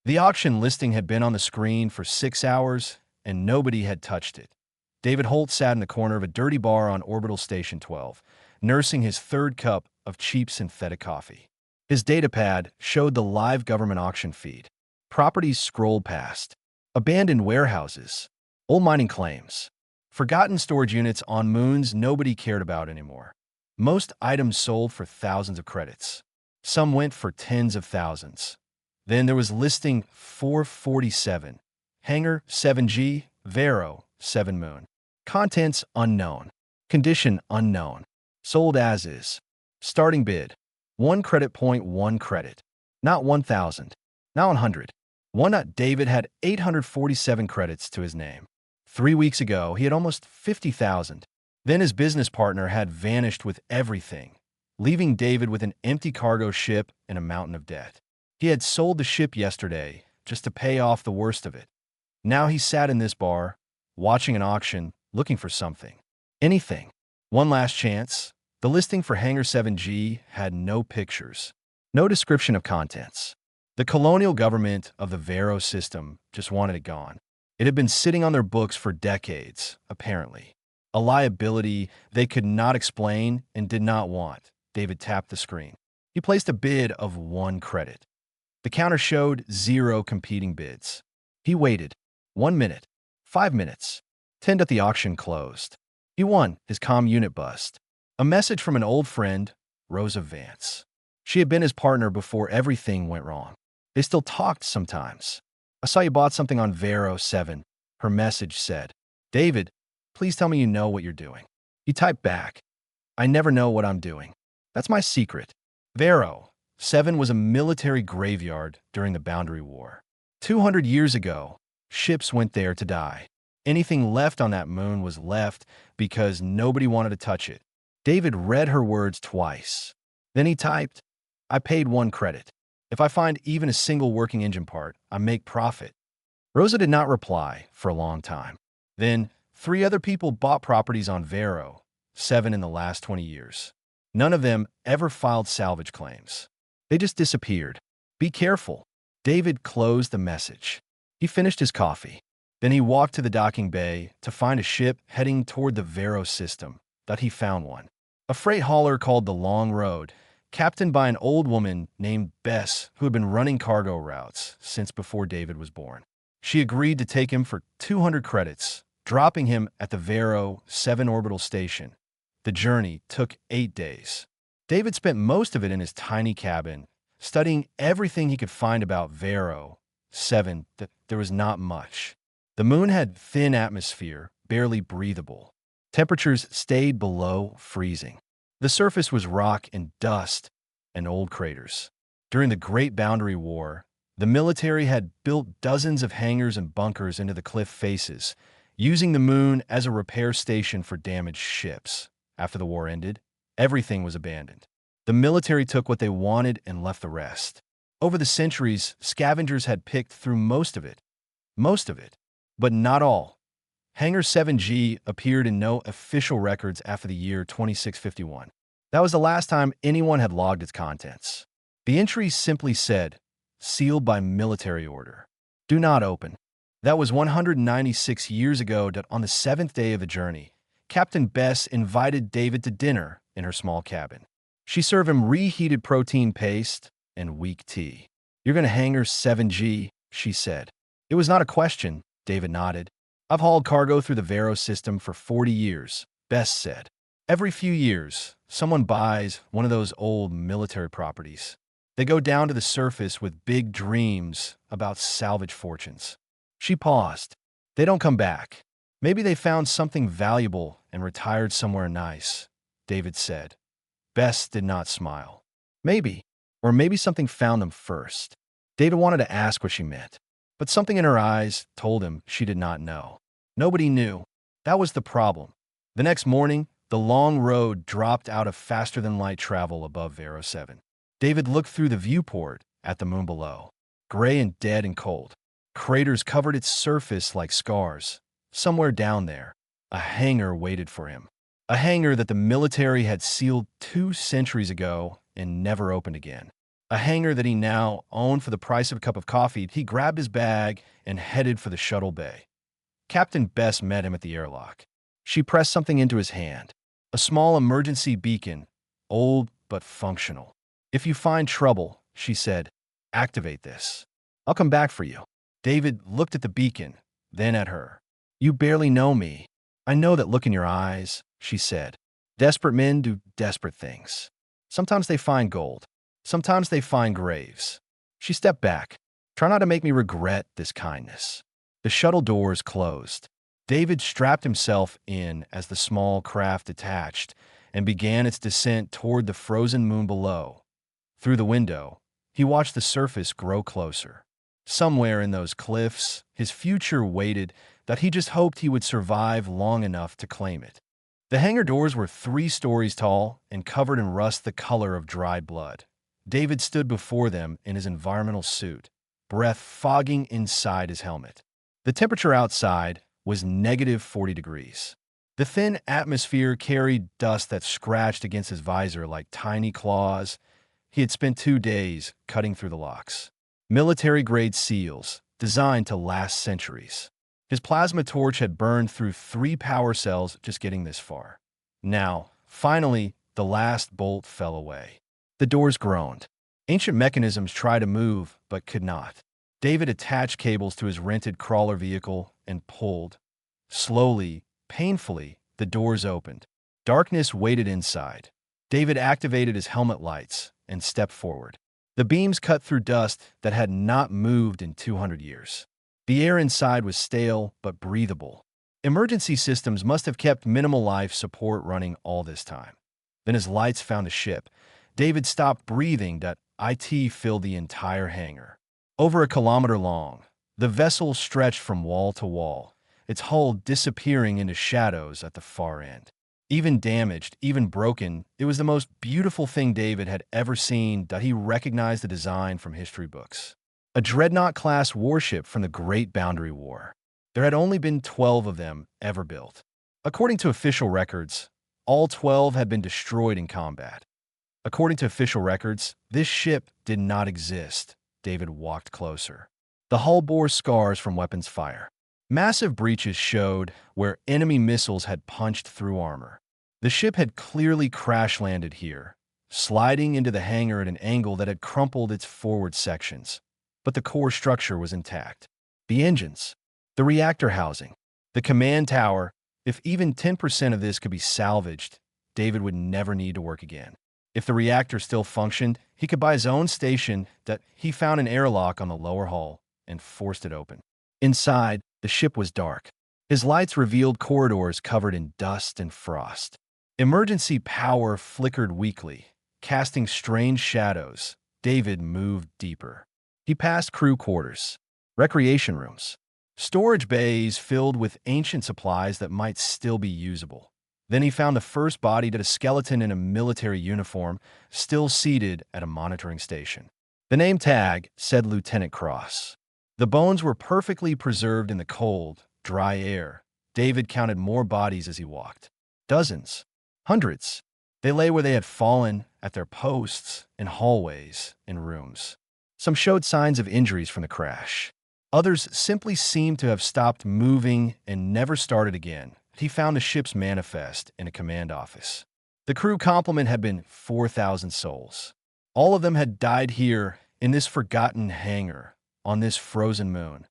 The auction listing had been on the screen for 6 hours, and nobody had touched it. David Holt sat in the corner of a dirty bar on Orbital Station 12, nursing his third cup of cheap synthetic coffee. His datapad showed the live government auction feed. Properties scrolled past. Abandoned warehouses, old mining claims, forgotten storage units on moons nobody cared about anymore. Most items sold for thousands of credits. Some went for tens of thousands. Then there was listing 447, Hangar 7G, Vero 7 Moon. Contents unknown. Condition unknown. Sold as is. Starting bid. 1 credit point 1 credit. Not 1,000. Not 100. David had 847 credits to his name. 3 weeks ago, he had almost 50,000. Then his business partner had vanished with everything, leaving David with an empty cargo ship and a mountain of debt. He had sold the ship yesterday just to pay off the worst of it. Now he sat in this bar, watching an auction, looking for something. Anything. One last chance. The listing for Hangar 7G had no pictures, no description of contents. The colonial government of the Vero system just wanted it gone. It had been sitting on their books for decades, apparently. A liability they could not explain and did not want. David tapped the screen. He placed a bid of 1 credit. The counter showed 0 competing bids. He waited. 1 minute. 5 minutes. 10 at the auction closed. He won. His comm unit bust. A message from an old friend, Rosa Vance. She had been his partner before everything went wrong. They still talked sometimes. I saw you bought something on Vero 7, her message said. David, please tell me you know what you're doing. He typed back. I never know what I'm doing. That's my secret. Vero 7 was a military graveyard during the Boundary War. 200 years ago, ships went there to die. Anything left on that moon was left because nobody wanted to touch it. David read her words twice. Then he typed, I paid 1 credit. If I find even a single working engine part, I make profit. Rosa did not reply for a long time. Then, 3 other people bought properties on Vero 7 in the last 20 years. None of them ever filed salvage claims. They just disappeared. Be careful. David closed the message. He finished his coffee. Then he walked to the docking bay to find a ship heading toward the Vero system. That he found one. A freight hauler called the Long Road, captained by an old woman named Bess who had been running cargo routes since before David was born. She agreed to take him for 200 credits, dropping him at the Vero 7 orbital station. The journey took 8 days. David spent most of it in his tiny cabin, studying everything he could find about Vero 7. There was not much. The moon had thin atmosphere, barely breathable. Temperatures stayed below freezing. The surface was rock and dust and old craters. During the Great Boundary War, the military had built dozens of hangars and bunkers into the cliff faces, using the moon as a repair station for damaged ships. After the war ended, everything was abandoned. The military took what they wanted and left the rest. Over the centuries, scavengers had picked through most of it, but not all. Hangar 7G appeared in no official records after the year 2651. That was the last time anyone had logged its contents. The entry simply said, sealed by military order. Do not open. That was 196 years ago that on the 7th day of the journey, Captain Bess invited David to dinner in her small cabin. She served him reheated protein paste and weak tea. You're going to Hangar 7G, she said. It was not a question, David nodded. I've hauled cargo through the Vero system for 40 years, Bess said. Every few years, someone buys one of those old military properties. They go down to the surface with big dreams about salvage fortunes. She paused. They don't come back. Maybe they found something valuable and retired somewhere nice, David said. Bess did not smile. Maybe, or maybe something found them first. David wanted to ask what she meant, but something in her eyes told him she did not know. Nobody knew. That was the problem. The next morning, the Long Road dropped out of faster-than-light travel above Vero 7. David looked through the viewport at the moon below. Gray and dead and cold. Craters covered its surface like scars. Somewhere down there, a hangar waited for him. A hangar that the military had sealed 2 centuries ago and never opened again. a hangar that he now owned for the price of a cup of coffee. He grabbed his bag and headed for the shuttle bay. Captain Bess met him at the airlock. She pressed something into his hand, a small emergency beacon, old but functional. "If you find trouble," she said, "activate this. I'll come back for you." David looked at the beacon, then at her. "You barely know me. I know that look in your eyes," she said. "Desperate men do desperate things. Sometimes they find gold. Sometimes they find graves." She stepped back. "Try not to make me regret this kindness." The shuttle doors closed. David strapped himself in as the small craft detached and began its descent toward the frozen moon below. Through the window, he watched the surface grow closer. Somewhere in those cliffs, his future waited that he just hoped he would survive long enough to claim it. The hangar doors were 3 stories tall and covered in rust the color of dried blood. David stood before them in his environmental suit, breath fogging inside his helmet. The temperature outside was -40 degrees. The thin atmosphere carried dust that scratched against his visor like tiny claws. He had spent 2 days cutting through the locks. Military-grade seals, designed to last centuries. His plasma torch had burned through 3 power cells just getting this far. Now, finally, the last bolt fell away. The doors groaned. Ancient mechanisms tried to move, but could not. David attached cables to his rented crawler vehicle and pulled. Slowly, painfully, the doors opened. Darkness waited inside. David activated his helmet lights and stepped forward. The beams cut through dust that had not moved in 200 years. The air inside was stale but breathable. Emergency systems must have kept minimal life support running all this time. Then as lights found the ship, David stopped breathing that IT filled the entire hangar. Over a kilometer long, the vessel stretched from wall to wall, its hull disappearing into shadows at the far end. Even damaged, even broken, it was the most beautiful thing David had ever seen that he recognized the design from history books. A dreadnought-class warship from the Great Boundary War. There had only been 12 of them ever built. According to official records, all 12 had been destroyed in combat. According to official records, this ship did not exist. David walked closer. The hull bore scars from weapons fire. Massive breaches showed where enemy missiles had punched through armor. The ship had clearly crash-landed here, sliding into the hangar at an angle that had crumpled its forward sections. But the core structure was intact. The engines, the reactor housing, the command tower, if even 10% of this could be salvaged, David would never need to work again. If the reactor still functioned, he could buy his own station that he found an airlock on the lower hull and forced it open. Inside, the ship was dark. His lights revealed corridors covered in dust and frost. Emergency power flickered weakly, casting strange shadows. David moved deeper. He passed crew quarters, recreation rooms, storage bays filled with ancient supplies that might still be usable. Then he found the first body to a skeleton in a military uniform, still seated at a monitoring station. The name tag said Lieutenant Cross. The bones were perfectly preserved in the cold, dry air. David counted more bodies as he walked. Dozens. Hundreds. They lay where they had fallen, at their posts, in hallways, in rooms. Some showed signs of injuries from the crash. Others simply seemed to have stopped moving and never started again. He found the ship's manifest in a command office. The crew complement had been 4,000 souls. All of them had died here, in this forgotten hangar, on this frozen moon.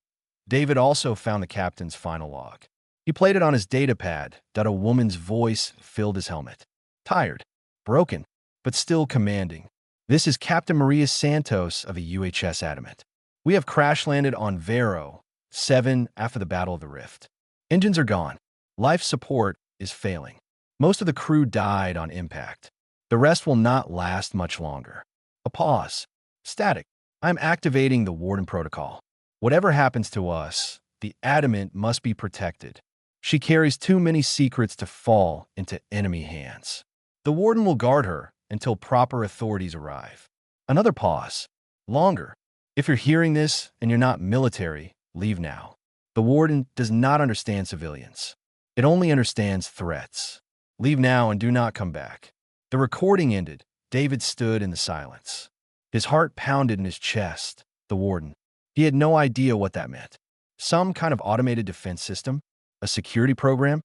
David also found the captain's final log. He played it on his datapad that a woman's voice filled his helmet. Tired, broken, but still commanding. "This is Captain Maria Santos of a UHS Adamant. We have crash-landed on Vero 7 after the Battle of the Rift. Engines are gone. Life support is failing. Most of the crew died on impact. The rest will not last much longer." A pause. Static. "I'm activating the Warden Protocol. Whatever happens to us, the Adamant must be protected. She carries too many secrets to fall into enemy hands. The Warden will guard her until proper authorities arrive." Another pause. Longer. "If you're hearing this and you're not military, leave now. The Warden does not understand civilians. It only understands threats. Leave now and do not come back." The recording ended. David stood in the silence. His heart pounded in his chest. The warden. He had no idea what that meant. Some kind of automated defense system? A security program?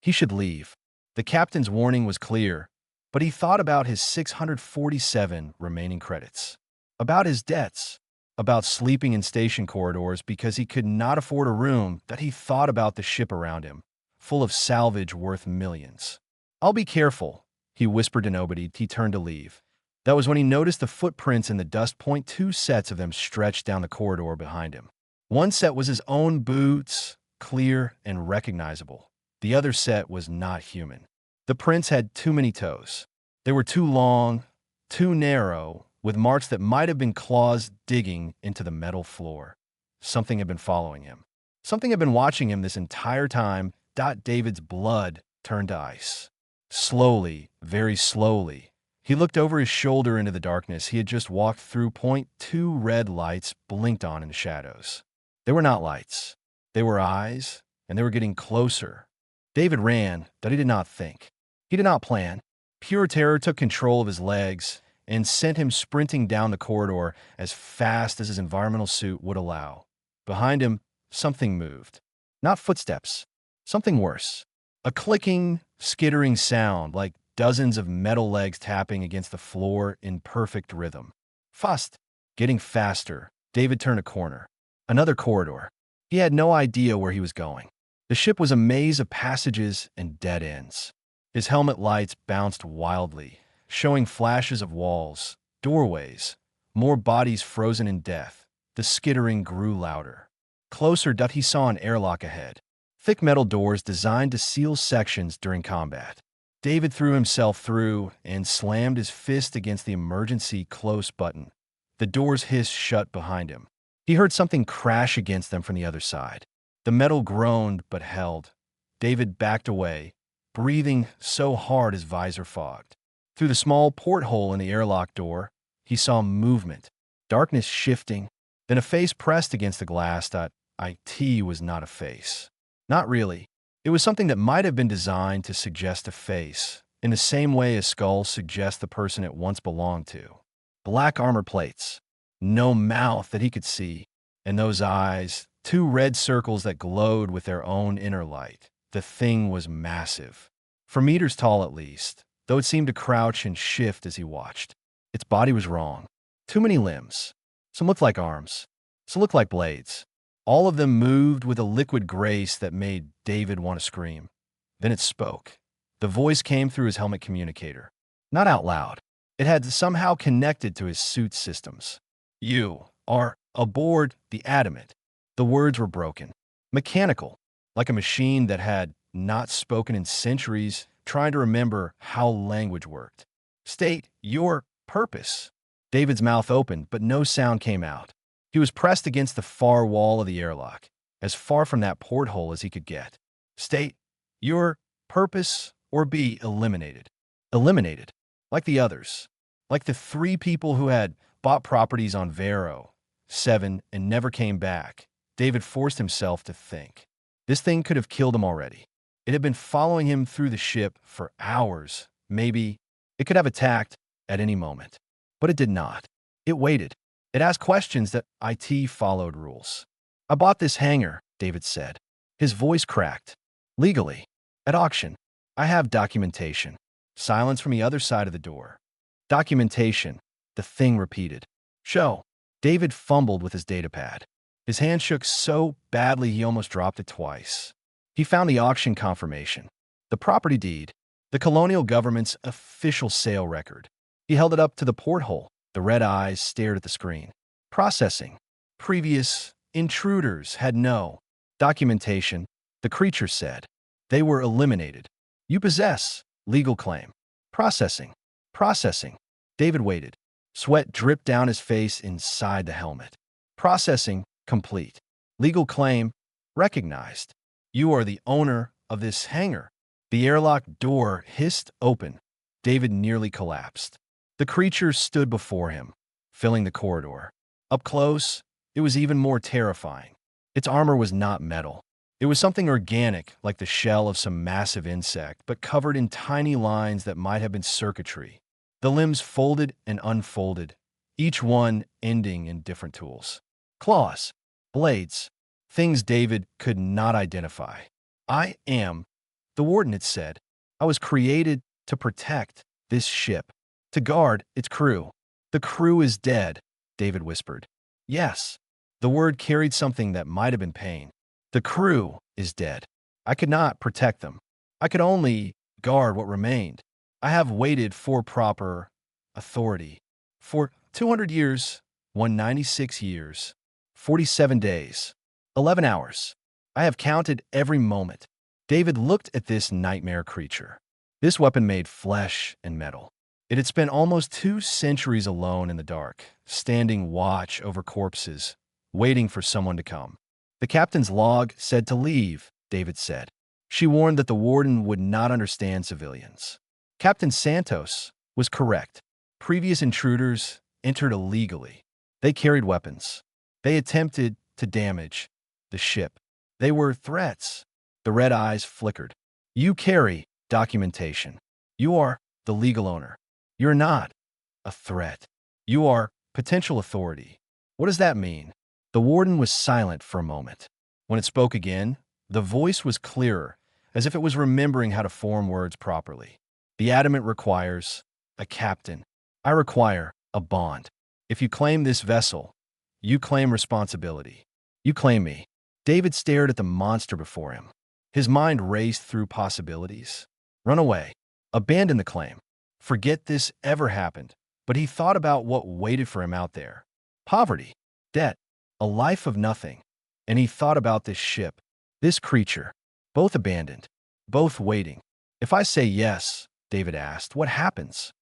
He should leave. The captain's warning was clear, but he thought about his 647 remaining credits, about his debts, about sleeping in station corridors because he could not afford a room. That he thought about the ship around him, full of salvage worth millions. "I'll be careful," he whispered to nobody. He turned to leave. That was when he noticed the footprints in the dust. Two sets of them stretched down the corridor behind him. One set was his own boots, clear and recognizable. The other set was not human. The prints had too many toes. They were too long, too narrow, with marks that might have been claws digging into the metal floor. Something had been following him. Something had been watching him this entire time. David's blood turned to ice. Slowly, very slowly, he looked over his shoulder into the darkness he had just walked through. Two red lights blinked on in the shadows. They were not lights. They were eyes, and they were getting closer. David ran, but he did not think. He did not plan. Pure terror took control of his legs and sent him sprinting down the corridor as fast as his environmental suit would allow. Behind him, something moved. Not footsteps. Something worse. A clicking, skittering sound like dozens of metal legs tapping against the floor in perfect rhythm. Fast. Getting faster. David turned a corner. Another corridor. He had no idea where he was going. The ship was a maze of passages and dead ends. His helmet lights bounced wildly, showing flashes of walls, doorways, more bodies frozen in death. The skittering grew louder. Closer, he saw an airlock ahead. Thick metal doors designed to seal sections during combat. David threw himself through and slammed his fist against the emergency close button. The doors hissed shut behind him. He heard something crash against them from the other side. The metal groaned but held. David backed away, breathing so hard his visor fogged. Through the small porthole in the airlock door, he saw movement, darkness shifting, then a face pressed against the glass. It was not a face. Not really. It was something that might have been designed to suggest a face, in the same way a skull suggests the person it once belonged to. Black armor plates, no mouth that he could see, and those eyes, two red circles that glowed with their own inner light. The thing was massive, for meters tall at least, though it seemed to crouch and shift as he watched. Its body was wrong. Too many limbs. Some looked like arms. Some looked like blades. All of them moved with a liquid grace that made David want to scream. Then it spoke. The voice came through his helmet communicator. Not out loud. It had somehow connected to his suit systems. "You are aboard the Adamant." The words were broken. Mechanical, like a machine that had not spoken in centuries, trying to remember how language worked. "State your purpose." David's mouth opened, but no sound came out. He was pressed against the far wall of the airlock, as far from that porthole as he could get. "State your purpose or be eliminated." Eliminated. Like the others. Like the three people who had bought properties on Vero, 7, and never came back. David forced himself to think. This thing could have killed him already. It had been following him through the ship for hours. Maybe it could have attacked at any moment. But it did not. It waited. It asked questions that followed rules. "I bought this hangar," David said. His voice cracked. "Legally. At auction. I have documentation." Silence from the other side of the door. "Documentation," the thing repeated. "Show." David fumbled with his datapad. His hand shook so badly he almost dropped it twice. He found the auction confirmation. The property deed. The colonial government's official sale record. He held it up to the porthole. The red eyes stared at the screen. Processing. Previous intruders had no documentation, the creature said. They were eliminated. "You possess." Legal claim. Processing. Processing. David waited. Sweat dripped down his face inside the helmet. Processing complete. Legal claim recognized. "You are the owner of this hangar." The airlock door hissed open. David nearly collapsed. The creature stood before him, filling the corridor. Up close, it was even more terrifying. Its armor was not metal. It was something organic, like the shell of some massive insect, but covered in tiny lines that might have been circuitry. The limbs folded and unfolded, each one ending in different tools. Claws, blades, things David could not identify. I am, the warden had said. I was created to protect this ship, to guard its crew. The crew is dead, David whispered. Yes. The word carried something that might have been pain. The crew is dead. I could not protect them. I could only guard what remained. I have waited for proper authority. For 200 years, 196 years, 47 days, 11 hours. I have counted every moment. David looked at this nightmare creature. This weapon made flesh and metal. It had spent almost 2 centuries alone in the dark, standing watch over corpses, waiting for someone to come. The captain's log said to leave, David said. She warned that the warden would not understand civilians. Captain Santos was correct. Previous intruders entered illegally. They carried weapons. They attempted to damage the ship. They were threats. The red eyes flickered. You carry documentation. You are the legal owner. You're not a threat. You are potential authority. What does that mean? The warden was silent for a moment. When it spoke again, the voice was clearer, as if it was remembering how to form words properly. The adamant requires a captain. I require a bond. If you claim this vessel, you claim responsibility. You claim me. David stared at the monster before him. His mind raced through possibilities. Run away. Abandon the claim. Forget this ever happened. But he thought about what waited for him out there. Poverty, debt, a life of nothing. And he thought about this ship, this creature, both abandoned, both waiting. If I say yes, David asked, what happens?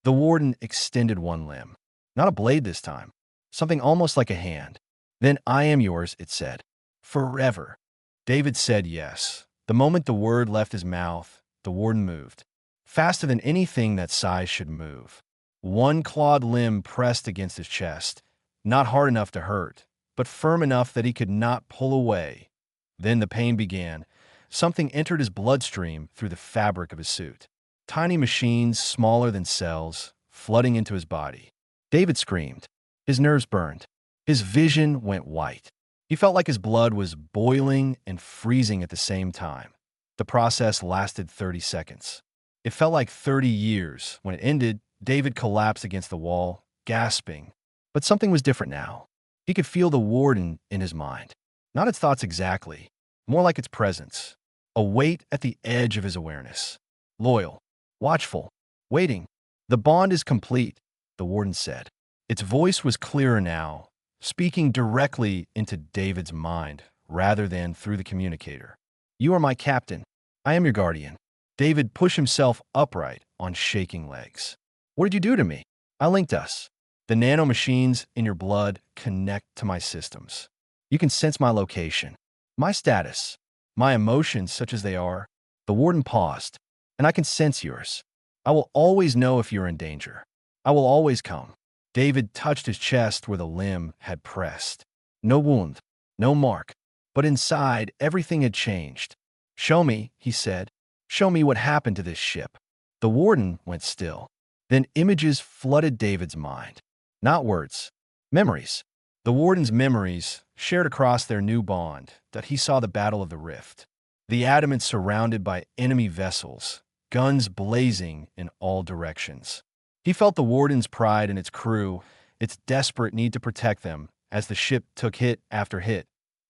The warden extended one limb. Not a blade this time. Something almost like a hand. Then I am yours, it said. Forever. David said yes. The moment the word left his mouth, the warden moved. Faster than anything that size should move. One clawed limb pressed against his chest. Not hard enough to hurt, but firm enough that he could not pull away. Then the pain began. Something entered his bloodstream through the fabric of his suit. Tiny machines, smaller than cells, flooding into his body. David screamed. His nerves burned. His vision went white. He felt like his blood was boiling and freezing at the same time. The process lasted 30 seconds. It felt like 30 years. When it ended, David collapsed against the wall, gasping. But something was different now. He could feel the warden in his mind. Not its thoughts exactly, more like its presence. A weight at the edge of his awareness. Loyal, watchful, waiting. The bond is complete, the warden said. Its voice was clearer now, speaking directly into David's mind rather than through the communicator. You are my captain. I am your guardian. David pushed himself upright on shaking legs. What did you do to me? I linked us. The nanomachines in your blood connect to my systems. You can sense my location, my status, my emotions such as they are. The warden paused, and I can sense yours. I will always know if you're in danger. I will always come. David touched his chest where the limb had pressed. No wound, no mark, but inside everything had changed. Show me, he said. Show me what happened to this ship. The warden went still. Then images flooded David's mind. Not words, memories. The warden's memories shared across their new bond that he saw the Battle of the Rift. The adamant surrounded by enemy vessels, guns blazing in all directions. He felt the warden's pride in its crew, its desperate need to protect them. As the ship took hit after hit,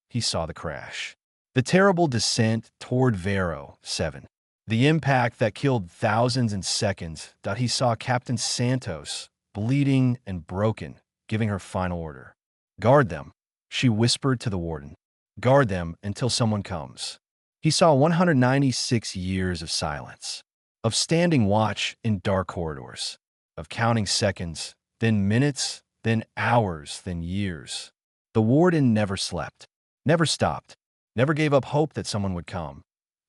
he saw the crash. The terrible descent toward Vero 7. The impact that killed thousands in seconds. He saw Captain Santos, bleeding and broken, giving her final order. Guard them, she whispered to the warden. Guard them until someone comes. He saw 196 years of silence, of standing watch in dark corridors, of counting seconds, then minutes, then hours, then years. The warden never slept, never stopped, never gave up hope that someone would come.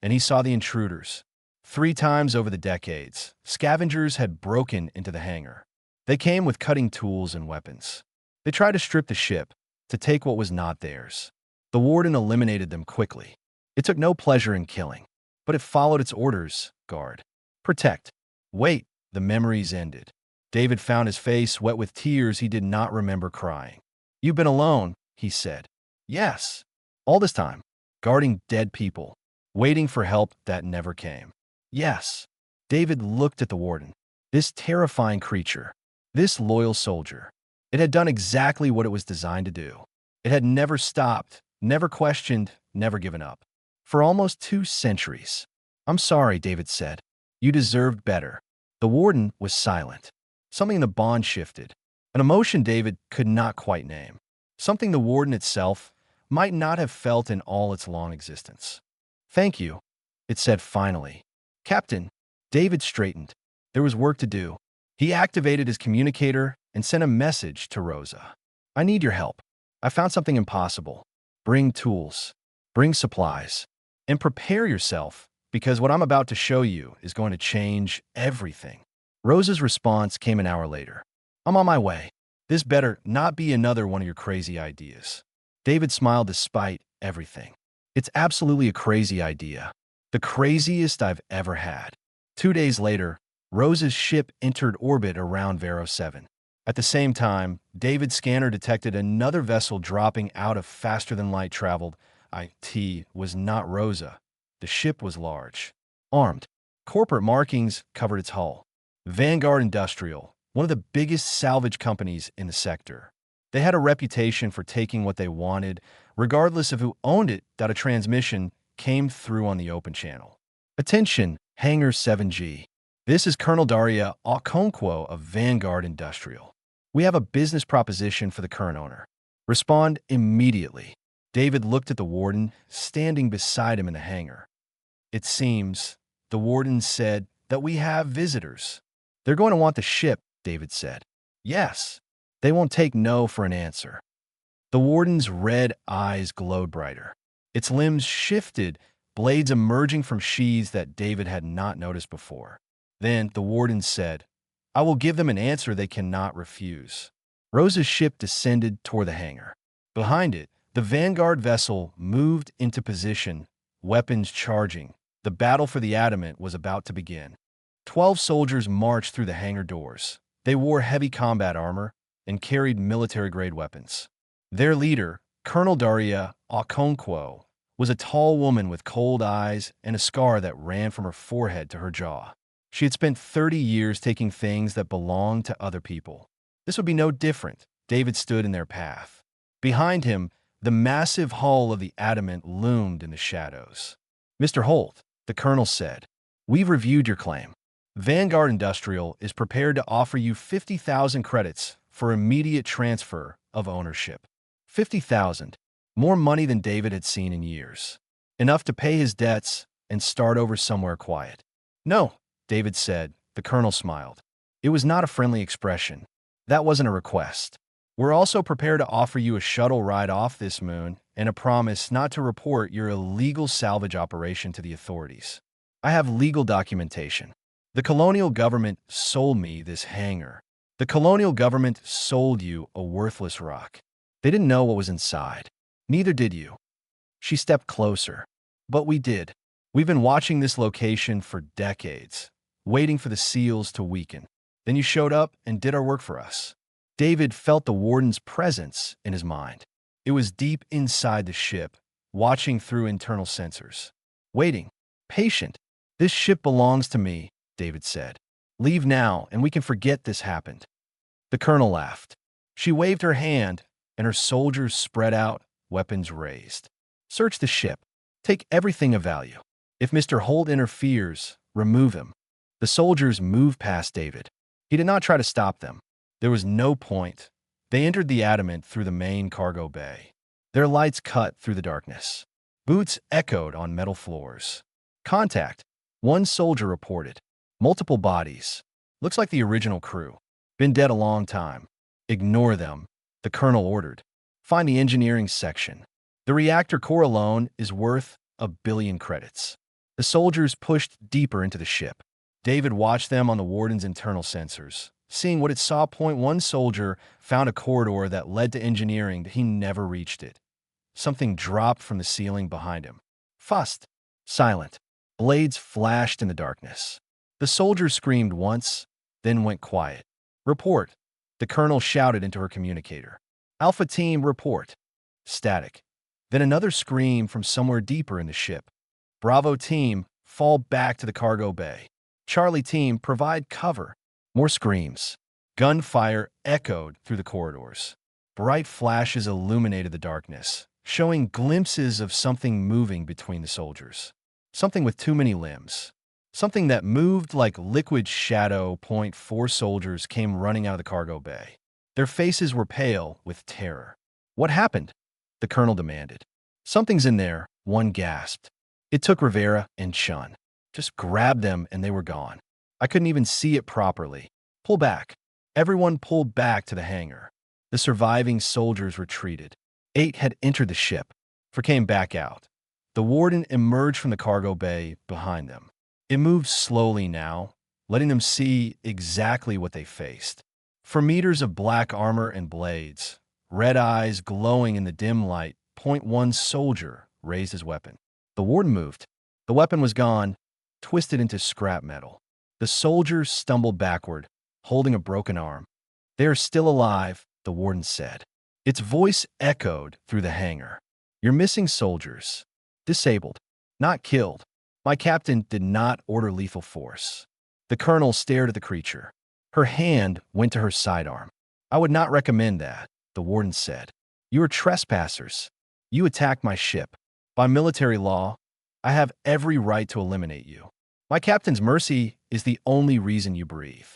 And he saw the intruders. 3 times over the decades, scavengers had broken into the hangar. They came with cutting tools and weapons. They tried to strip the ship, to take what was not theirs. The warden eliminated them quickly. It took no pleasure in killing, but it followed its orders. Guard. Protect. Wait. The memories ended. David found his face wet with tears he did not remember crying. "You've been alone," he said. "Yes. All this time, guarding dead people, waiting for help that never came." "Yes." David looked at the warden. This terrifying creature, this loyal soldier. It had done exactly what it was designed to do. It had never stopped, never questioned, never given up. For almost 2 centuries. "I'm sorry," David said. "You deserved better." The warden was silent. Something in the bond shifted. An emotion David could not quite name. Something the warden itself might not have felt in all its long existence. "Thank you," it said finally. "Captain." David straightened. There was work to do. He activated his communicator and sent a message to Rosa. "I need your help. I found something impossible. Bring tools. Bring supplies. And prepare yourself, because what I'm about to show you is going to change everything." Rosa's response came an hour later. "I'm on my way. This better not be another one of your crazy ideas." David smiled despite everything. "It's absolutely a crazy idea. The craziest I've ever had." 2 days later, Rosa's ship entered orbit around Vero 7. At the same time, David's scanner detected another vessel dropping out of faster-than-light traveled. It was not Rosa. The ship was large. Armed. Corporate markings covered its hull. Vanguard Industrial, one of the biggest salvage companies in the sector. They had a reputation for taking what they wanted, regardless of who owned it. A transmission came through on the open channel. "Attention, Hangar 7G. This is Colonel Daria Okonkwo of Vanguard Industrial. We have a business proposition for the current owner. Respond immediately." David looked at the warden, standing beside him in the hangar. "It seems," the warden said, "that we have visitors." "They're going to want the ship," David said. "Yes." They won't take no for an answer. The warden's red eyes glowed brighter. Its limbs shifted, blades emerging from sheaths that David had not noticed before. Then the warden said, "I will give them an answer they cannot refuse." Rosa's ship descended toward the hangar. Behind it, the Vanguard vessel moved into position, weapons charging. The battle for the adamant was about to begin. 12 soldiers marched through the hangar doors. They wore heavy combat armor and carried military-grade weapons. Their leader, Colonel Daria Okonkwo, was a tall woman with cold eyes and a scar that ran from her forehead to her jaw. She had spent 30 years taking things that belonged to other people. This would be no different. David stood in their path. Behind him, the massive hull of the adamant loomed in the shadows. "Mr. Holt," the colonel said, "we've reviewed your claim. Vanguard Industrial is prepared to offer you 50,000 credits for immediate transfer of ownership." 50,000. More money than David had seen in years. Enough to pay his debts and start over somewhere quiet. "No," David said. The colonel smiled. It was not a friendly expression. "That wasn't a request. We're also prepared to offer you a shuttle ride off this moon and a promise not to report your illegal salvage operation to the authorities. I have legal documentation. The colonial government sold me this hangar. The colonial government sold you a worthless rock. They didn't know what was inside. Neither did you." She stepped closer. "But we did. We've been watching this location for decades, waiting for the seals to weaken. Then you showed up and did our work for us." David felt the warden's presence in his mind. It was deep inside the ship, watching through internal sensors. Waiting. Patient. "This ship belongs to me," David said. "Leave now, and we can forget this happened." The colonel laughed. She waved her hand, and her soldiers spread out, weapons raised. "Search the ship. Take everything of value. If Mr. Holt interferes, remove him." The soldiers moved past David. He did not try to stop them. There was no point. They entered the adamant through the main cargo bay. Their lights cut through the darkness. Boots echoed on metal floors. "Contact," one soldier reported. "Multiple bodies. Looks like the original crew. Been dead a long time." "Ignore them," the colonel ordered. "Find the engineering section. The reactor core alone is worth 1 billion credits." The soldiers pushed deeper into the ship. David watched them on the warden's internal sensors. Seeing what it saw, one soldier found a corridor that led to engineering, but he never reached it. Something dropped from the ceiling behind him. Fast. Silent. Blades flashed in the darkness. The soldier screamed once, then went quiet. Report. The colonel shouted into her communicator. Alpha team, report. Static. Then another scream from somewhere deeper in the ship. Bravo team, fall back to the cargo bay. Charlie team, provide cover. More screams. Gunfire echoed through the corridors. Bright flashes illuminated the darkness, showing glimpses of something moving between the soldiers. Something with too many limbs. Something that moved like liquid shadow. Four soldiers came running out of the cargo bay. Their faces were pale with terror. What happened? The colonel demanded. Something's in there, one gasped. It took Rivera and Chun. Just grabbed them and they were gone. I couldn't even see it properly. Pull back. Everyone pulled back to the hangar. The surviving soldiers retreated. 8 had entered the ship. 4 came back out. The warden emerged from the cargo bay behind them. It moved slowly now, letting them see exactly what they faced. 4 meters of black armor and blades, red eyes glowing in the dim light. One soldier raised his weapon. The warden moved. The weapon was gone, twisted into scrap metal. The soldier stumbled backward, holding a broken arm. They are still alive, the warden said. Its voice echoed through the hangar. You're missing soldiers. Disabled. Not killed. My captain did not order lethal force. The colonel stared at the creature. Her hand went to her sidearm. I would not recommend that, the warden said. You are trespassers. You attacked my ship. By military law, I have every right to eliminate you. My captain's mercy is the only reason you breathe.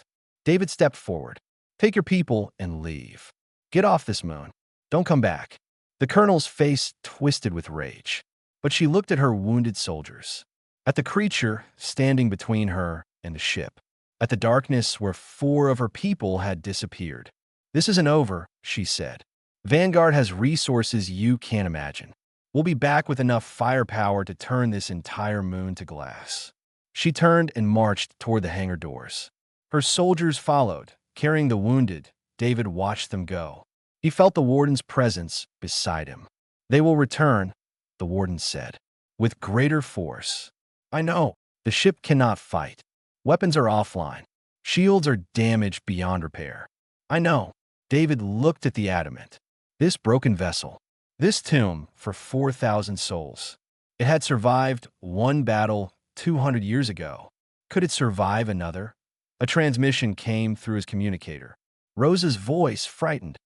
David stepped forward. Take your people and leave. Get off this moon. Don't come back. The colonel's face twisted with rage, but she looked at her wounded soldiers, at the creature standing between her and the ship, at the darkness where 4 of her people had disappeared. This isn't over, she said. Vanguard has resources you can't imagine. We'll be back with enough firepower to turn this entire moon to glass. She turned and marched toward the hangar doors. Her soldiers followed, carrying the wounded. David watched them go. He felt the warden's presence beside him. They will return, the warden said, with greater force. I know. The ship cannot fight. Weapons are offline. Shields are damaged beyond repair. I know. David looked at the adamant. This broken vessel. This tomb for 4,000 souls. It had survived one battle 200 years ago. Could it survive another? A transmission came through his communicator. Rosa's voice frightened.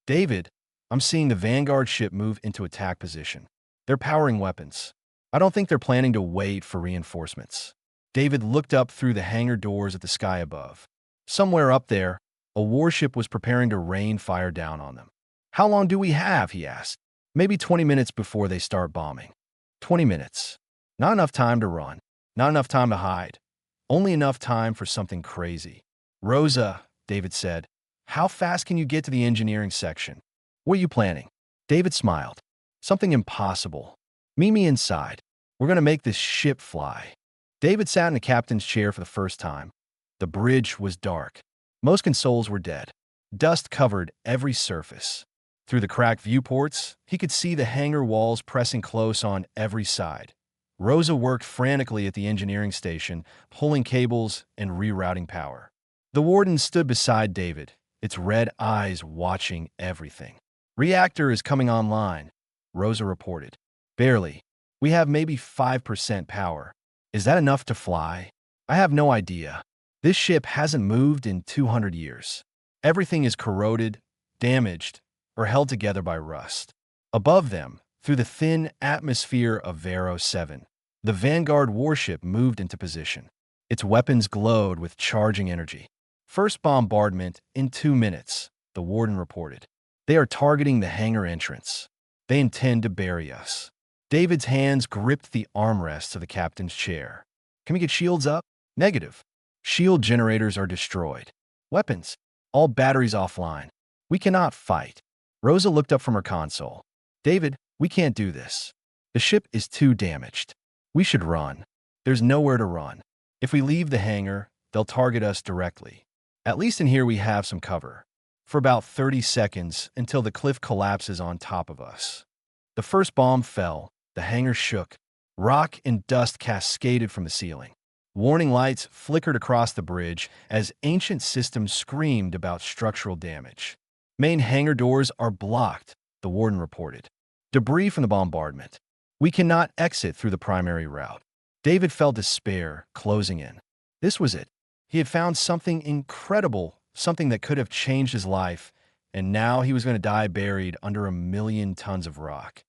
David, I'm seeing the Vanguard ship move into attack position. They're powering weapons. I don't think they're planning to wait for reinforcements. David looked up through the hangar doors at the sky above. Somewhere up there, a warship was preparing to rain fire down on them. How long do we have? He asked. Maybe 20 minutes before they start bombing. 20 minutes. Not enough time to run. Not enough time to hide. Only enough time for something crazy. Rosa, David said, how fast can you get to the engineering section? What are you planning? David smiled. Something impossible. Meet me inside. We're going to make this ship fly. David sat in the captain's chair for the first time. The bridge was dark. Most consoles were dead. Dust covered every surface. Through the cracked viewports, he could see the hangar walls pressing close on every side. Rosa worked frantically at the engineering station, pulling cables and rerouting power. The warden stood beside David, its red eyes watching everything. Reactor is coming online, Rosa reported. Barely. We have maybe 5% power. Is that enough to fly? I have no idea. This ship hasn't moved in 200 years. Everything is corroded, damaged, or held together by rust. Above them, through the thin atmosphere of Vero 7, the Vanguard warship moved into position. Its weapons glowed with charging energy. First bombardment in 2 minutes, the warden reported. They are targeting the hangar entrance. They intend to bury us. David's hands gripped the armrests of the captain's chair. Can we get shields up? Negative. Shield generators are destroyed. Weapons. All batteries offline. We cannot fight. Rosa looked up from her console. David, we can't do this. The ship is too damaged. We should run. There's nowhere to run. If we leave the hangar, they'll target us directly. At least in here we have some cover. For about 30 seconds until the cliff collapses on top of us. The first bomb fell. The hangar shook. Rock and dust cascaded from the ceiling. Warning lights flickered across the bridge as ancient systems screamed about structural damage. Main hangar doors are blocked, the warden reported. Debris from the bombardment. We cannot exit through the primary route. David felt despair closing in. This was it. He had found something incredible, something that could have changed his life, and now he was going to die buried under 1,000,000 tons of rock.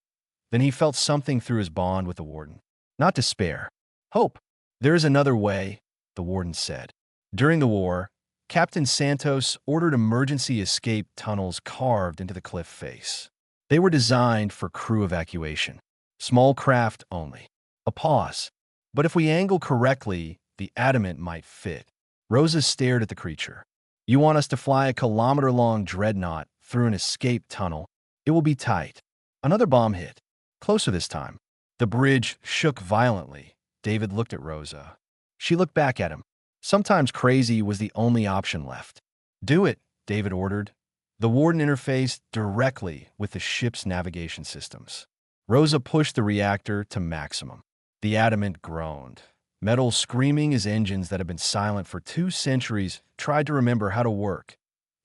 Then he felt something through his bond with the warden. Not despair. Hope. There is another way, the warden said. During the war, Captain Santos ordered emergency escape tunnels carved into the cliff face. They were designed for crew evacuation. Small craft only. A pause. But if we angle correctly, the adamant might fit. Rosa stared at the creature. You want us to fly a kilometer-long dreadnought through an escape tunnel? It will be tight. Another bomb hit. Closer this time. The bridge shook violently. David looked at Rosa. She looked back at him. Sometimes crazy was the only option left. Do it, David ordered. The warden interfaced directly with the ship's navigation systems. Rosa pushed the reactor to maximum. The adamant groaned. Metal screaming as engines that had been silent for 2 centuries tried to remember how to work.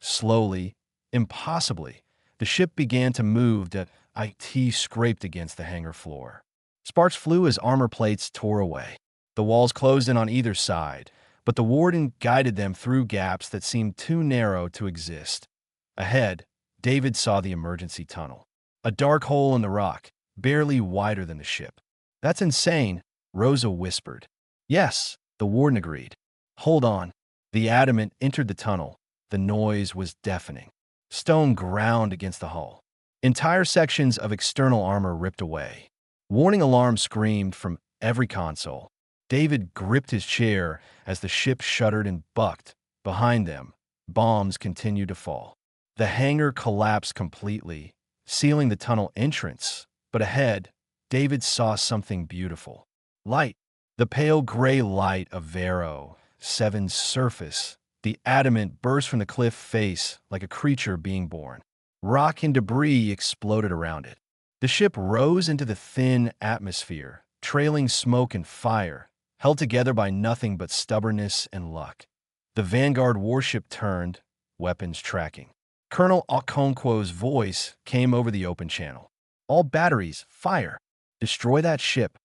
Slowly, impossibly, the ship began to move as IT scraped against the hangar floor. Sparks flew as armor plates tore away. The walls closed in on either side, but the warden guided them through gaps that seemed too narrow to exist. Ahead, David saw the emergency tunnel. A dark hole in the rock, barely wider than the ship. That's insane, Rosa whispered. Yes, the warden agreed. Hold on. The adamant entered the tunnel. The noise was deafening. Stone ground against the hull. Entire sections of external armor ripped away. Warning alarms screamed from every console. David gripped his chair as the ship shuddered and bucked. Behind them, bombs continued to fall. The hangar collapsed completely, sealing the tunnel entrance. But ahead, David saw something beautiful. Light. The pale gray light of Vero 7's surface. The adamant burst from the cliff face like a creature being born. Rock and debris exploded around it. The ship rose into the thin atmosphere, trailing smoke and fire, held together by nothing but stubbornness and luck. The Vanguard warship turned, weapons tracking. Colonel Okonkwo's voice came over the open channel. All batteries, fire. Destroy that ship.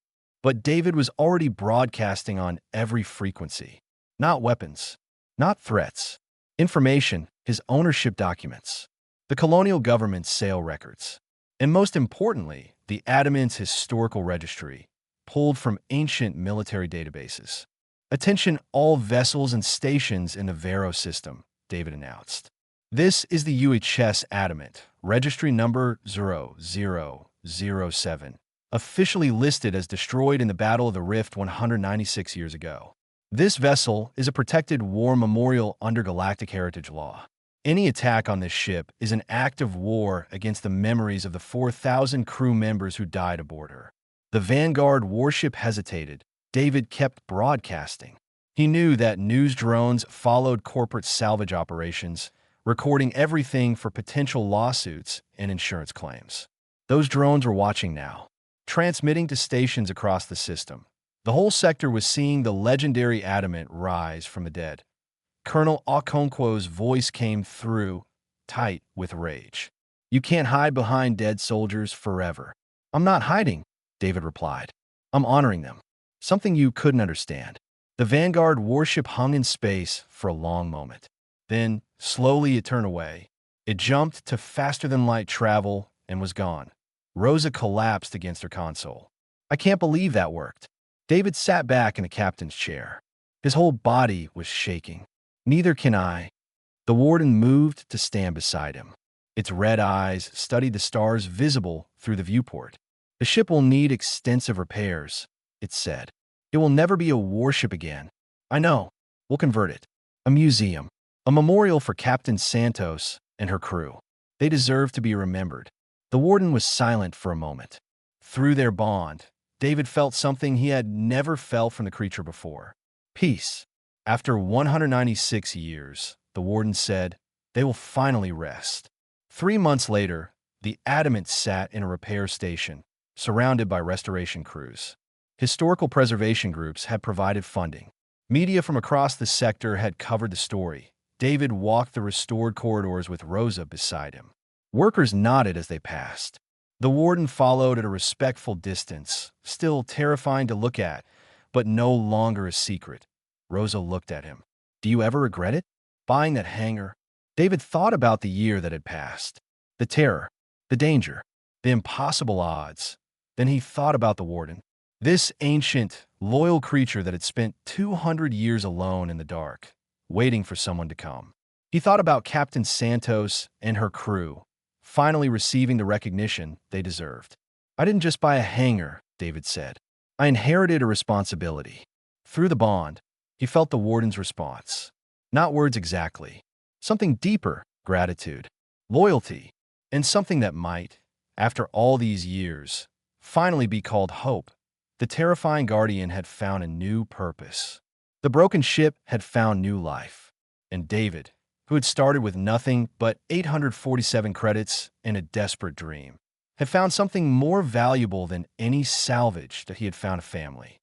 But David was already broadcasting on every frequency. Not weapons. Not threats. Information, his ownership documents. The colonial government's sale records. And most importantly, the adamant's historical registry, pulled from ancient military databases. Attention all vessels and stations in the Vero system, David announced. This is the UHS Adamant, registry number 0007, officially listed as destroyed in the Battle of the Rift 196 years ago. This vessel is a protected war memorial under Galactic Heritage Law. Any attack on this ship is an act of war against the memories of the 4,000 crew members who died aboard her. The Vanguard warship hesitated. David kept broadcasting. He knew that news drones followed corporate salvage operations, recording everything for potential lawsuits and insurance claims. Those drones were watching now, transmitting to stations across the system. The whole sector was seeing the legendary adamant rise from the dead. Colonel Okonkwo's voice came through, tight with rage. You can't hide behind dead soldiers forever. I'm not hiding, David replied. I'm honoring them. Something you couldn't understand. The Vanguard warship hung in space for a long moment. Then, slowly it turned away. It jumped to faster-than-light travel and was gone. Rosa collapsed against her console. I can't believe that worked. David sat back in the captain's chair. His whole body was shaking. Neither can I. The warden moved to stand beside him. Its red eyes studied the stars visible through the viewport. The ship will need extensive repairs, it said. It will never be a warship again. I know. We'll convert it. A museum. A memorial for Captain Santos and her crew. They deserve to be remembered. The warden was silent for a moment. Through their bond, David felt something he had never felt from the creature before. Peace. After 196 years, the warden said, they will finally rest. 3 months later, the adamant sat in a repair station, surrounded by restoration crews. Historical preservation groups had provided funding. Media from across the sector had covered the story. David walked the restored corridors with Rosa beside him. Workers nodded as they passed. The warden followed at a respectful distance, still terrifying to look at, but no longer a secret. Rosa looked at him. "Do you ever regret it? Buying that hangar?" David thought about the year that had passed. The terror, the danger, the impossible odds. Then he thought about the warden. This ancient, loyal creature that had spent 200 years alone in the dark, waiting for someone to come. He thought about Captain Santos and her crew, finally receiving the recognition they deserved. "I didn't just buy a hangar," David said. "I inherited a responsibility." Through the bond, he felt the warden's response. Not words exactly. Something deeper, gratitude, loyalty, and something that might, after all these years, finally be called hope. The terrifying guardian had found a new purpose. The broken ship had found new life. And David, who had started with nothing but 847 credits and a desperate dream, had found something more valuable than any salvage that he had found: a family.